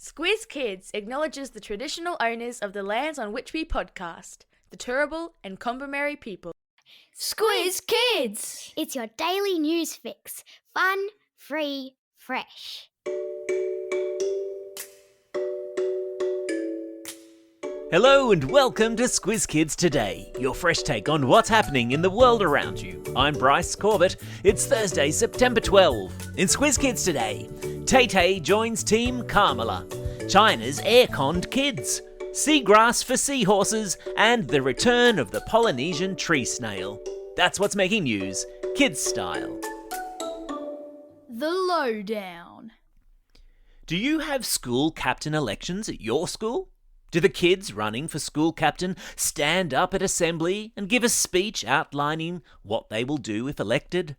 Squiz Kids acknowledges the traditional owners of the lands on which we podcast, the Turrbal and Kombumerri people. Squiz Kids! It's your daily news fix. Fun, free, fresh. Hello and welcome to Squiz Kids Today, your fresh take on what's happening in the world around you. I'm Bryce Corbett. It's Thursday, September 12. In Squiz Kids Today, Tay-Tay joins Team Kamala, China's air-conned kids, seagrass for seahorses, and the return of the Polynesian tree snail. That's what's making news, kids style. The Lowdown. Do you have school captain elections at your school? Do the kids running for school captain stand up at assembly and give a speech outlining what they will do if elected?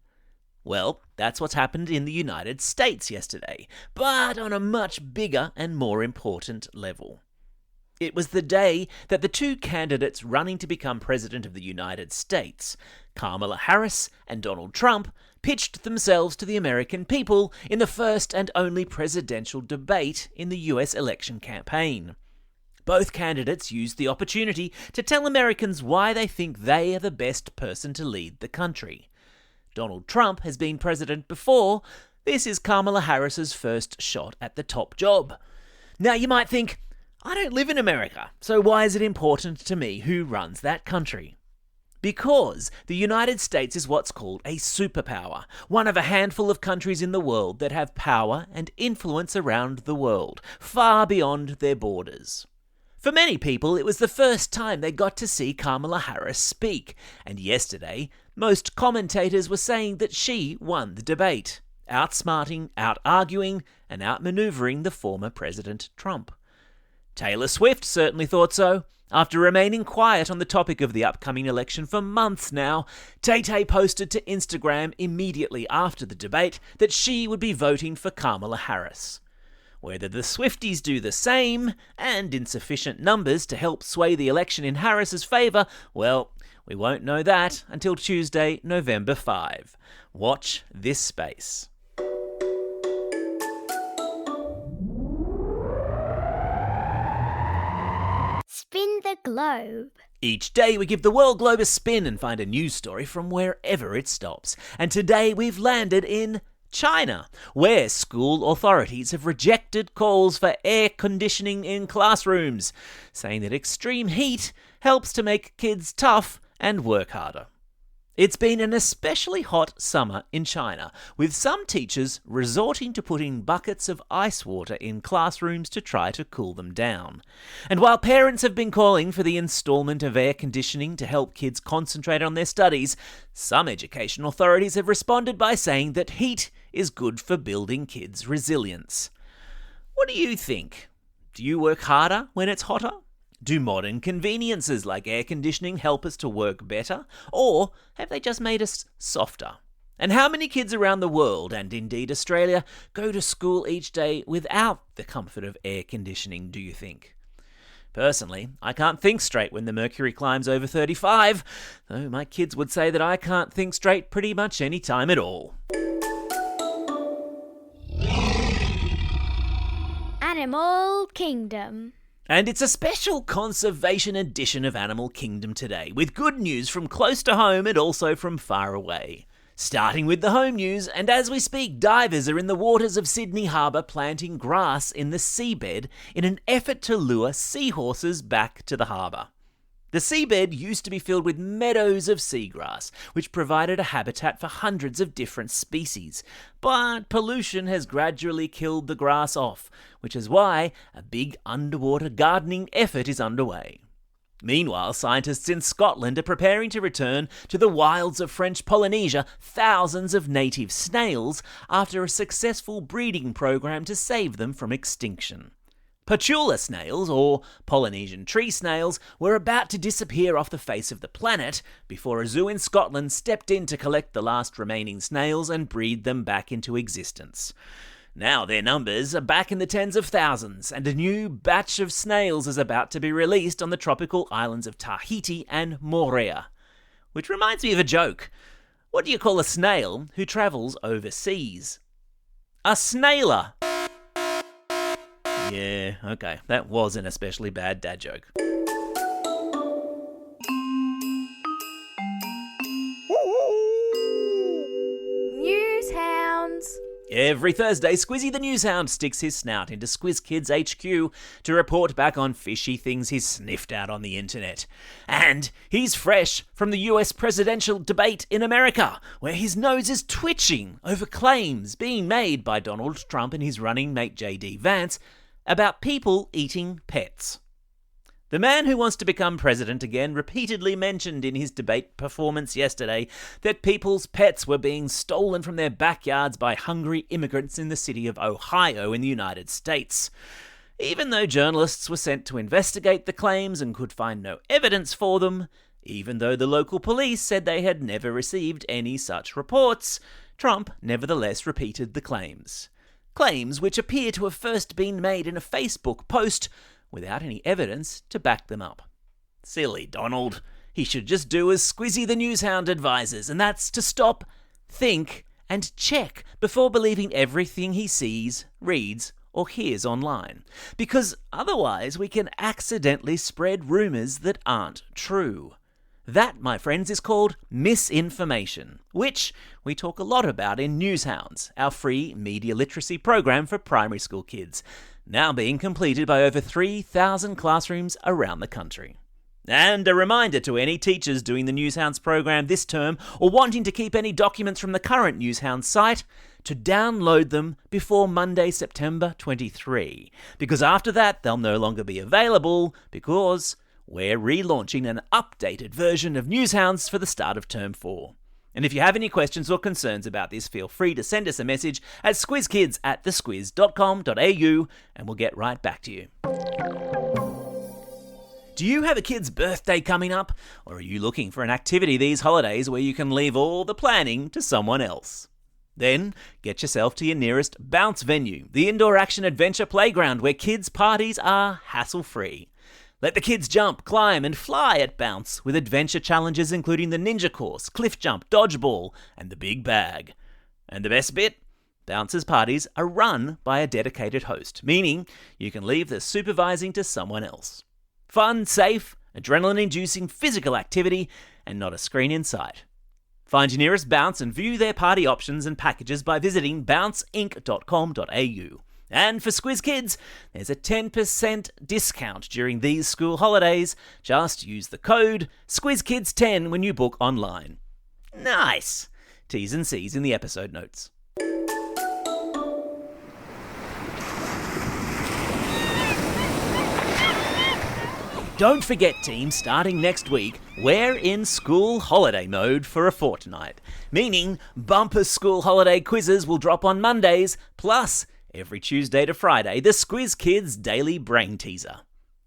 Well, that's what's happened in the United States yesterday, but on a much bigger and more important level. It was the day that the two candidates running to become President of the United States, Kamala Harris and Donald Trump, pitched themselves to the American people in the first and only presidential debate in the US election campaign. Both candidates used the opportunity to tell Americans why they think they are the best person to lead the country. Donald Trump has been president before. This is Kamala Harris's first shot at the top job. Now you might think, I don't live in America, so why is it important to me who runs that country? Because the United States is what's called a superpower, one of a handful of countries in the world that have power and influence around the world, far beyond their borders. For many people, it was the first time they got to see Kamala Harris speak, and yesterday, most commentators were saying that she won the debate, outsmarting, out-arguing, and outmaneuvering the former President Trump. Taylor Swift certainly thought so. After remaining quiet on the topic of the upcoming election for months now, Tay-Tay posted to Instagram immediately after the debate that she would be voting for Kamala Harris. Whether the Swifties do the same, and in sufficient numbers to help sway the election in Harris's favour, well, we won't know that until Tuesday, November 5. Watch this space. Spin the globe. Each day we give the world globe a spin and find a news story from wherever it stops. And today we've landed in China, where school authorities have rejected calls for air conditioning in classrooms, saying that extreme heat helps to make kids tough and work harder. It's been an especially hot summer in China, with some teachers resorting to putting buckets of ice water in classrooms to try to cool them down. And while parents have been calling for the installment of air conditioning to help kids concentrate on their studies, some education authorities have responded by saying that heat is good for building kids' resilience. What do you think? Do you work harder when it's hotter? Do modern conveniences like air conditioning help us to work better? Or have they just made us softer? And how many kids around the world, and indeed Australia, go to school each day without the comfort of air conditioning, do you think? Personally, I can't think straight when the mercury climbs over 35, though my kids would say that I can't think straight pretty much any time at all. Animal Kingdom. And it's a special conservation edition of Animal Kingdom today, with good news from close to home and also from far away. Starting with the home news, and as we speak, divers are in the waters of Sydney Harbour planting grass in the seabed in an effort to lure seahorses back to the harbour. The seabed used to be filled with meadows of seagrass, which provided a habitat for hundreds of different species. But pollution has gradually killed the grass off, which is why a big underwater gardening effort is underway. Meanwhile, scientists in Scotland are preparing to return to the wilds of French Polynesia thousands of native snails after a successful breeding program to save them from extinction. Patchoula snails, or Polynesian tree snails, were about to disappear off the face of the planet before a zoo in Scotland stepped in to collect the last remaining snails and breed them back into existence. Now their numbers are back in the tens of thousands, and a new batch of snails is about to be released on the tropical islands of Tahiti and Moorea. Which reminds me of a joke. What do you call a snail who travels overseas? A snailer. Yeah, okay. That was an especially bad dad joke. News hounds. Every Thursday, Squizzy the Newshound sticks his snout into Squiz Kids HQ to report back on fishy things he's sniffed out on the internet. And he's fresh from the US presidential debate in America, where his nose is twitching over claims being made by Donald Trump and his running mate JD Vance about people eating pets. The man who wants to become president again repeatedly mentioned in his debate performance yesterday that people's pets were being stolen from their backyards by hungry immigrants in the city of Ohio in the United States. Even though journalists were sent to investigate the claims and could find no evidence for them, even though the local police said they had never received any such reports, Trump nevertheless repeated the claims. Claims which appear to have first been made in a Facebook post without any evidence to back them up. Silly Donald. He should just do as Squizzy the Newshound advises, and that's to stop, think, and check before believing everything he sees, reads, or hears online. Because otherwise we can accidentally spread rumours that aren't true. That, my friends, is called misinformation, which we talk a lot about in Newshounds, our free media literacy program for primary school kids, now being completed by over 3,000 classrooms around the country. And a reminder to any teachers doing the Newshounds program this term or wanting to keep any documents from the current Newshounds site to download them before Monday, September 23, because after that they'll no longer be available because we're relaunching an updated version of Newshounds for the start of Term 4. And if you have any questions or concerns about this, feel free to send us a message at squizkids@thesquiz.com.au and we'll get right back to you. Do you have a kid's birthday coming up? Or are you looking for an activity these holidays where you can leave all the planning to someone else? Then get yourself to your nearest Bounce venue, the indoor action adventure playground where kids' parties are hassle-free. Let the kids jump, climb and fly at Bounce with adventure challenges including the ninja course, cliff jump, dodgeball and the big bag. And the best bit? Bounce's parties are run by a dedicated host, meaning you can leave the supervising to someone else. Fun, safe, adrenaline-inducing physical activity and not a screen in sight. Find your nearest Bounce and view their party options and packages by visiting bounceinc.com.au. And for Squiz Kids, there's a 10% discount during these school holidays. Just use the code SquizKids10 when you book online. Nice! T's and C's in the episode notes. Don't forget, team, starting next week, we're in school holiday mode for a fortnight. Meaning, bumper school holiday quizzes will drop on Mondays, plus every Tuesday to Friday, the Squiz Kids Daily Brain Teaser.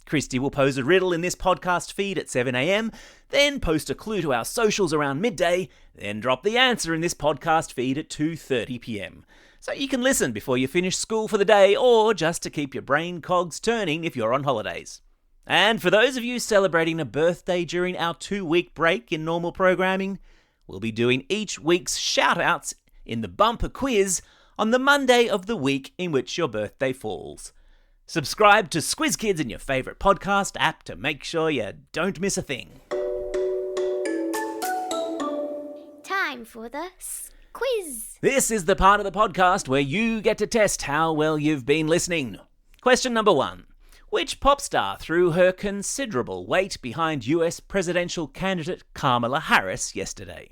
Christy will pose a riddle in this podcast feed at 7 a.m, then post a clue to our socials around midday, then drop the answer in this podcast feed at 2:30 p.m. So you can listen before you finish school for the day or just to keep your brain cogs turning if you're on holidays. And for those of you celebrating a birthday during our 2-week break in normal programming, we'll be doing each week's shout-outs in the bumper quiz on the Monday of the week in which your birthday falls. Subscribe to Squiz Kids in your favourite podcast app to make sure you don't miss a thing. Time for the quiz. This is the part of the podcast where you get to test how well you've been listening. Question number 1. Which pop star threw her considerable weight behind US presidential candidate Kamala Harris yesterday?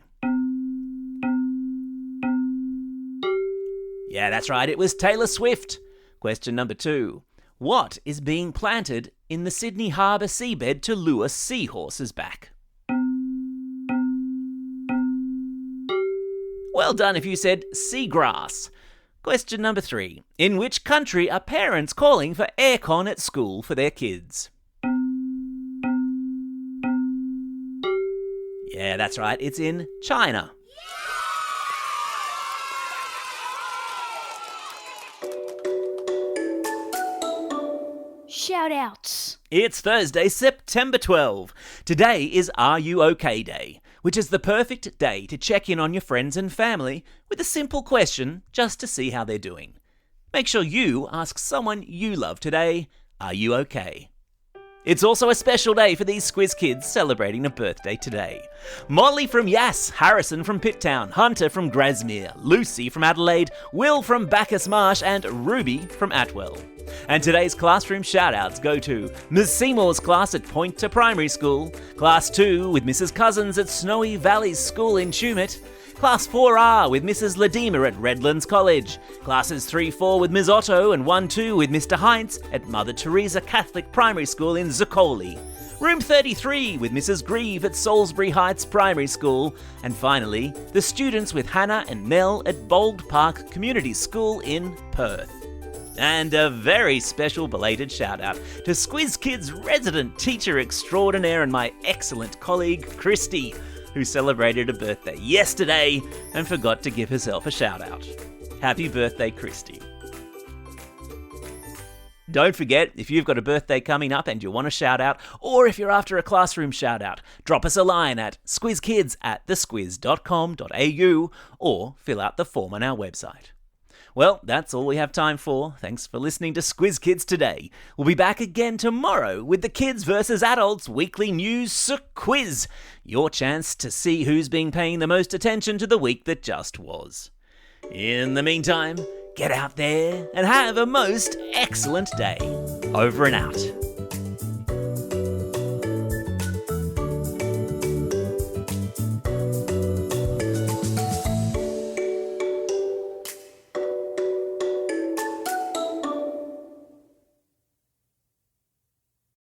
Yeah, that's right, it was Taylor Swift. Question number 2. What is being planted in the Sydney Harbour seabed to lure seahorses back? Well done if you said seagrass. Question number 3. In which country are parents calling for aircon at school for their kids? Yeah, that's right, it's in China. Shout-outs. It's Thursday, September 12. Today is Are You OK Day, which is the perfect day to check in on your friends and family with a simple question just to see how they're doing. make sure you ask someone you love today, are you okay? It's also a special day for these Squiz kids celebrating a birthday today. Molly from Yass, Harrison from Pitt Town, Hunter from Grasmere, Lucy from Adelaide, Will from Bacchus Marsh and Ruby from Atwell. And today's classroom shout-outs go to Ms Seymour's class at Poynter Primary School, Class 2 with Mrs Cousins at Snowy Valleys School in Tumut, Class 4R with Mrs Ladima at Redlands College, Classes 3-4 with Ms Otto and 1-2 with Mr Heinz at Mother Teresa Catholic Primary School in Zuccoli, Room 33 with Mrs Grieve at Salisbury Heights Primary School, and finally, the students with Hannah and Mel at Bold Park Community School in Perth. And a very special belated shout out to Squiz Kids resident teacher extraordinaire and my excellent colleague Christy, who celebrated a birthday yesterday and forgot to give herself a shout out. Happy birthday, Christy. Don't forget, if you've got a birthday coming up and you want a shout out, or if you're after a classroom shout out, drop us a line at squizkids@thesquiz.com.au or fill out the form on our website. Well, that's all we have time for. Thanks for listening to Squiz Kids today. We'll be back again tomorrow with the Kids vs Adults weekly news quiz. Your chance to see who's been paying the most attention to the week that just was. In the meantime, get out there and have a most excellent day. Over and out.